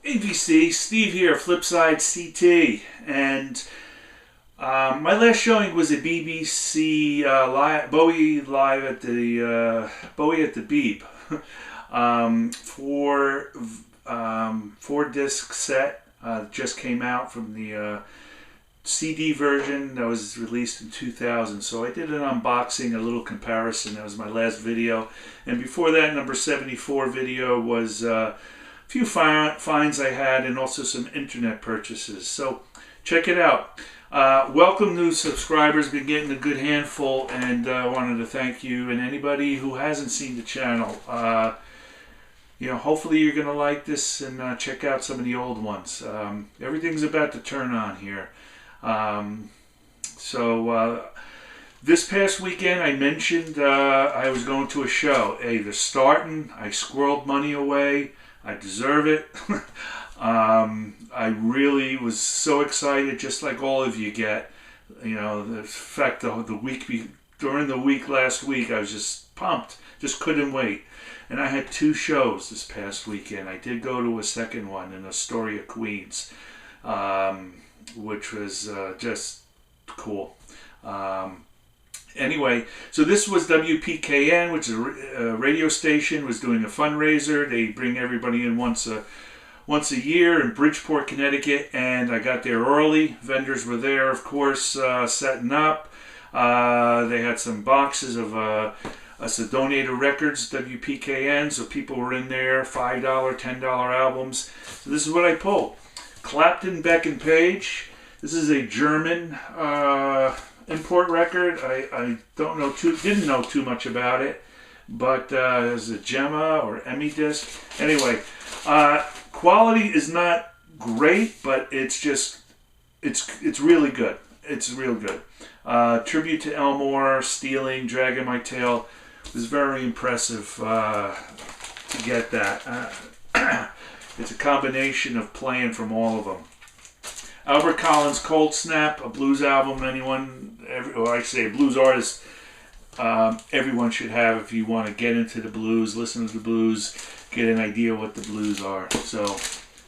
AVC, Steve here, FlipSideCT, and my last showing was a BBC Bowie live at the Bowie at the Beeb, four disc set. Just came out from the CD version that was released in 2000. So I did an unboxing, a little comparison. That was my last video, and before that, number 74 video was few finds I had, and also some internet purchases. So check it out. Welcome new subscribers. Been getting a good handful, and I wanted to thank you and anybody who hasn't seen the channel. Hopefully you're going to like this and check out some of the old ones. Everything's about to turn on here. This past weekend I mentioned I was going to a show. Hey, they're starting. I squirreled money away. I deserve it. I really was so excited, just like all of you get. The fact during the week last week, I was just pumped, just couldn't wait. And I had two shows this past weekend. I did go to a second one in Astoria, Queens, which was just cool. Anyway, so this was WPKN, which is a radio station, was doing a fundraiser. They bring everybody in once a year in Bridgeport, Connecticut, and I got there early. Vendors were there, of course, setting up. They had some boxes of donated records, WPKN, so people were in there, $5, $10 albums. So this is what I pulled. Clapton, Beck and Page. This is a German import record. I didn't know too much about it, but it was a Gemma or Emmy disc. Anyway, quality is not great, but it's really good. It's real good. Tribute to Elmore, Stealing, Dragging My Tail. It was very impressive to get that. It's a combination of playing from all of them. Albert Collins' Cold Snap, a blues album. A blues artist everyone should have if you want to get into the blues, listen to the blues, get an idea what the blues are. So,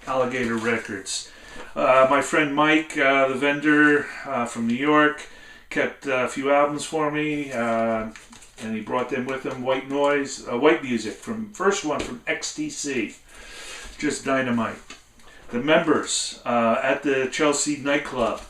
Alligator Records. My friend Mike, the vendor from New York, kept a few albums for me, and he brought them with him. White Music, first one from XTC, just dynamite. The Members at the Chelsea nightclub,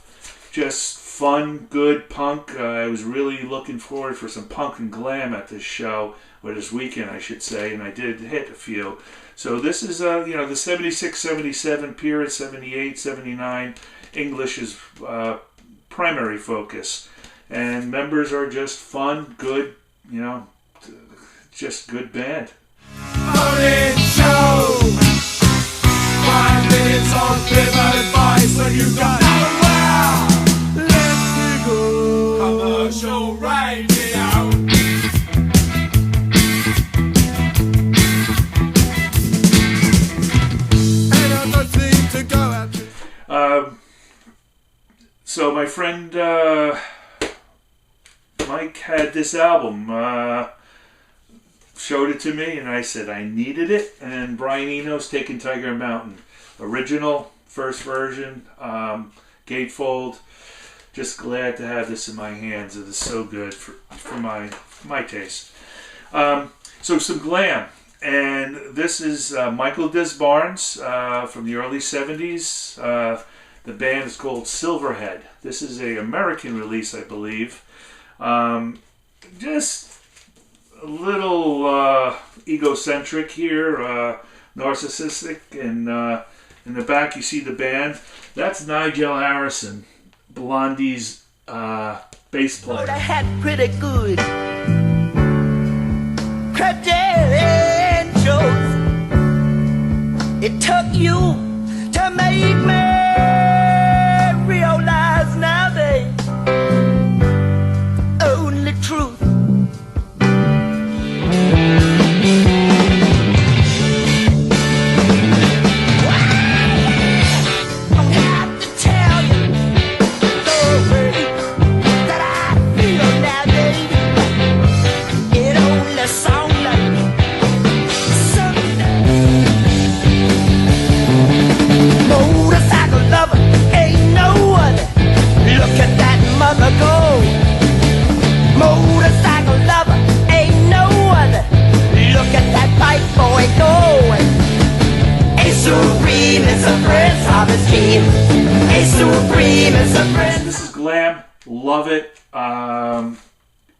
just fun, good punk. I was really looking forward for some punk and glam at this show, or this weekend I should say, and I did hit a few. So this is the 76, 77 period, 78, 79. English is primary focus, and Members are just fun, good, just good band. Morning show. 5 minutes on bit advice when you got nowhere. Let's go. Commercial radio. And I don't seem to go out. So my friend Mike had this album. Showed it to me, and I said I needed it. And Brian Eno's Taking Tiger Mountain, original, first version, gatefold. Just glad to have this in my hands. It is so good for my taste. So some glam, and this is Michael Disbarnes from the early 70s. The band is called Silverhead. This is an American release, I believe. Just a little egocentric here, narcissistic, and in the back you see the band. That's Nigel Harrison, Blondie's bass player. I had pretty good credentials. It took you to make me realize now the only truth. Sound like This is Glam. Love it.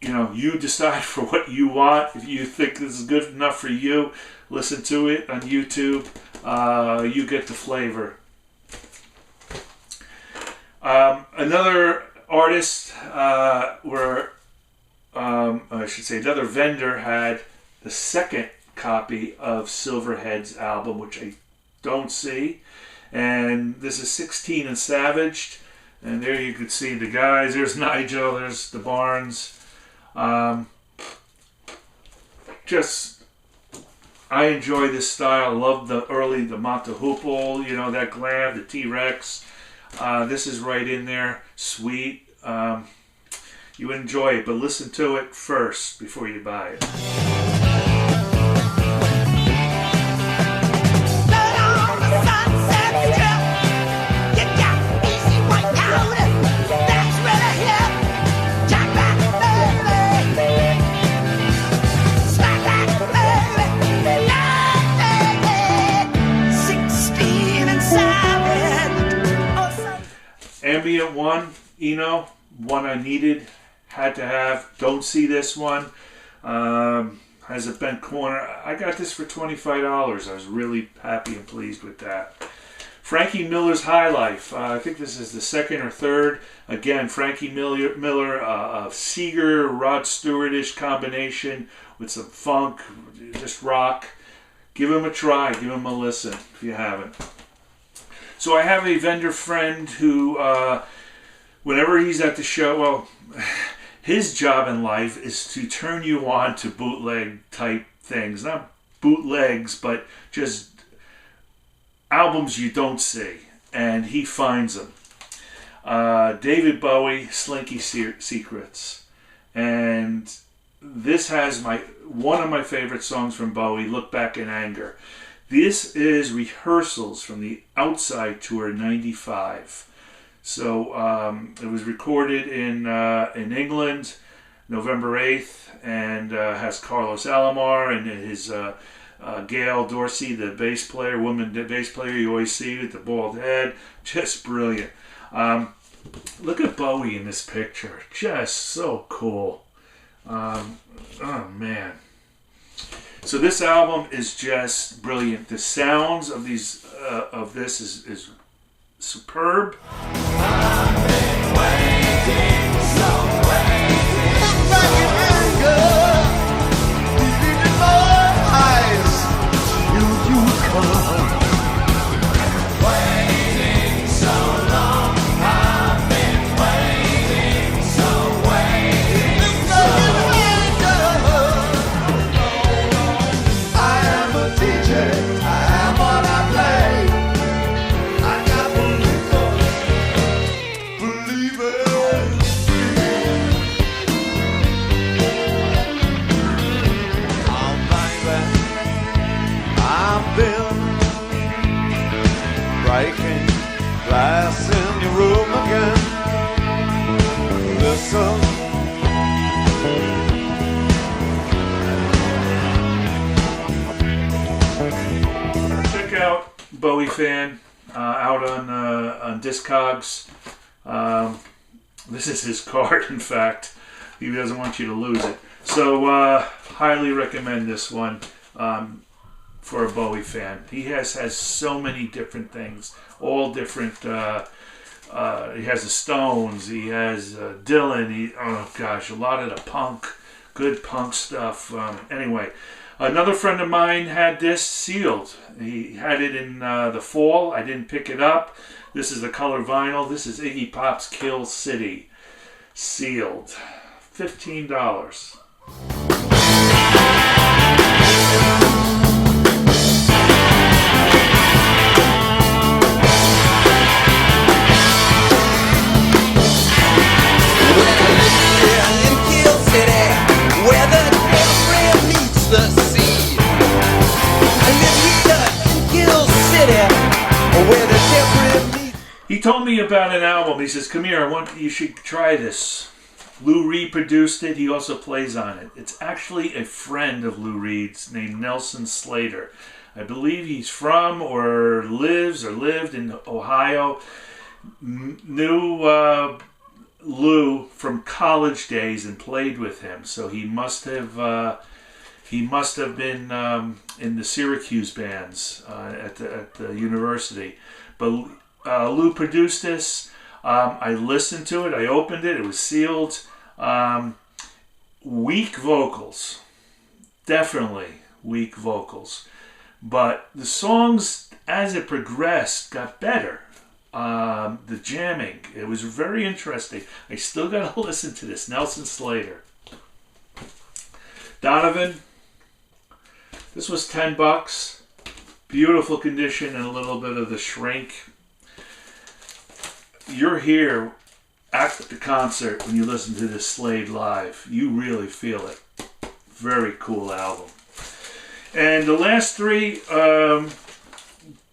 You know, you decide for what you want. If you think this is good enough for you, listen to it on YouTube. You get the flavor. Another artist, another vendor had the second copy of Silverhead's album, which I don't see. And this is 16 and Savaged. And there you can see the guys. There's Nigel. There's the Barnes. I enjoy this style. I love the Mata Hoople, you know, that Glam, the T-Rex. This is right in there. Sweet. You enjoy it, but listen to it first before you buy it. Ambient one, Eno, one I needed, had to have. Don't see this one. Has a bent corner. I got this for $25. I was really happy and pleased with that. Frankie Miller's High Life. I think this is the second or third. Again, Frankie Miller, a Seeger, Rod Stewart-ish combination with some funk, just rock. Give him a try. Give him a listen if you haven't. So I have a vendor friend who, whenever he's at the show, well, his job in life is to turn you on to bootleg type things. Not bootlegs, but just albums you don't see. And he finds them. David Bowie, Slinky Secrets. And this has one of my favorite songs from Bowie, Look Back in Anger. This is rehearsals from the Outside Tour '95. So it was recorded in England, November 8th, and has Carlos Alomar and his Gail Dorsey, the bass player, the bass player you always see with the bald head. Just brilliant. Look at Bowie in this picture. Just so cool. Oh, man. So this album is just brilliant. The sounds of this is superb. I've been waiting, so waiting. Look back in anger, deep in my eyes, till you come. Waiting so long, I've been waiting, so waiting. Look back in anger. I am a DJ, I am what I play. I got believe it. Oh, baby, I've been breaking glass in your room again. Listen. Check out Bowie Fan out on Discogs. This is his card, in fact. He doesn't want you to lose it. So highly recommend this one for a Bowie fan. He has so many different things, all different. He has the Stones. He has Dylan. A lot of the good punk stuff. Anyway. Another friend of mine had this sealed. He had it in the fall. I didn't pick it up. This is the color vinyl. This is Iggy Pop's Kill City. Sealed. $15. He told me about an album. He says, "Come here, you should try this." Lou Reed produced it. He also plays on it. It's actually a friend of Lou Reed's named Nelson Slater. I believe he's from or lived in Ohio. Knew Lou from college days and played with him, so he must have been in the Syracuse bands at the university. But Lou produced this. I listened to it. I opened it. It was sealed. Weak vocals, definitely weak vocals, but the songs as it progressed got better. The jamming, it was very interesting. I still got to listen to this. Nelson Slater. Donovan, this was $10. Beautiful condition and a little bit of the shrink. You're here at the concert when you listen to this Slade live. You really feel it. Very cool album. And the last three,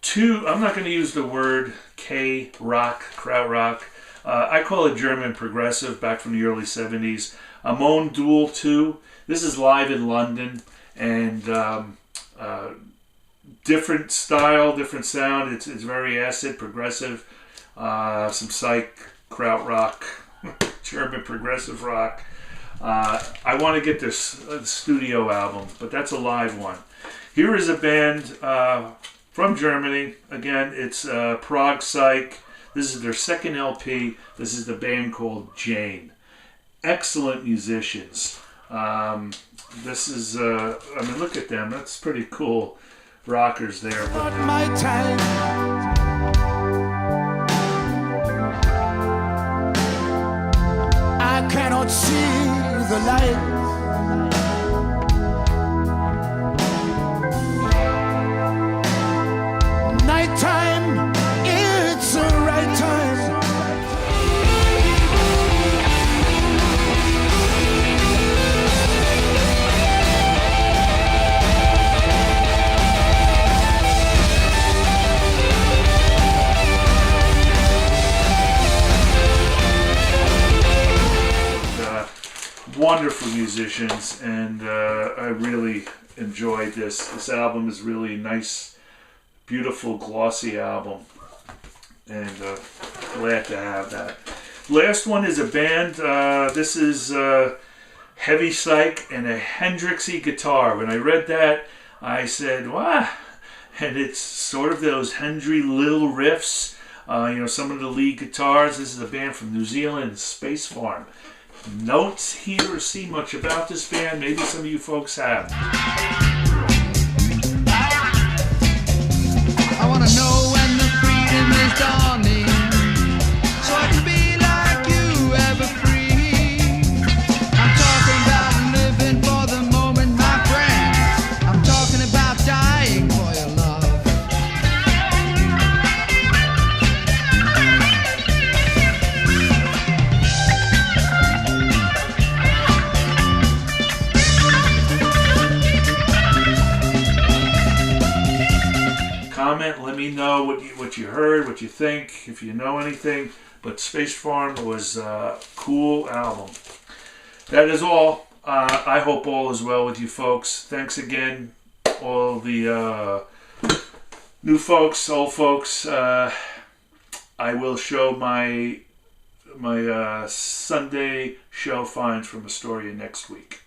two, I'm not going to use the word K-rock, krautrock. I call it German progressive, back from the early 70s. Amon Duel 2. This is live in London, and different style, different sound. It's very acid, progressive, some psych, krautrock, German progressive rock. I want to get this studio album, but that's a live one. Here is a band from Germany. Again, it's Prague Psych. This is their second LP. This is the band called Jane. Excellent musicians. This is, look at them. That's pretty cool rockers there. Not my time. I cannot see the light. Nighttime, it's the right time. Wonderful musicians, and I really enjoyed this. This album is really nice, beautiful, glossy album, and glad to have that. Last one is a band. This is Heavy Psych and a Hendrixy guitar. When I read that, I said, "Wow!" And it's sort of those Hendry little riffs. Some of the lead guitars. This is a band from New Zealand, Space Farm. Don't hear or see much about this band. Maybe some of you folks have. I want to know when the freedom is dawning, so I can be like you, ever free. I'm talking about living for the moment, my friend. I'm talking about dying for your love. Comment, let me know what you heard, what you think, if you know anything. But Space Farm was a cool album. That is all. I hope all is well with you folks. Thanks again, all the new folks, old folks. I will show my Sunday show finds from Astoria next week.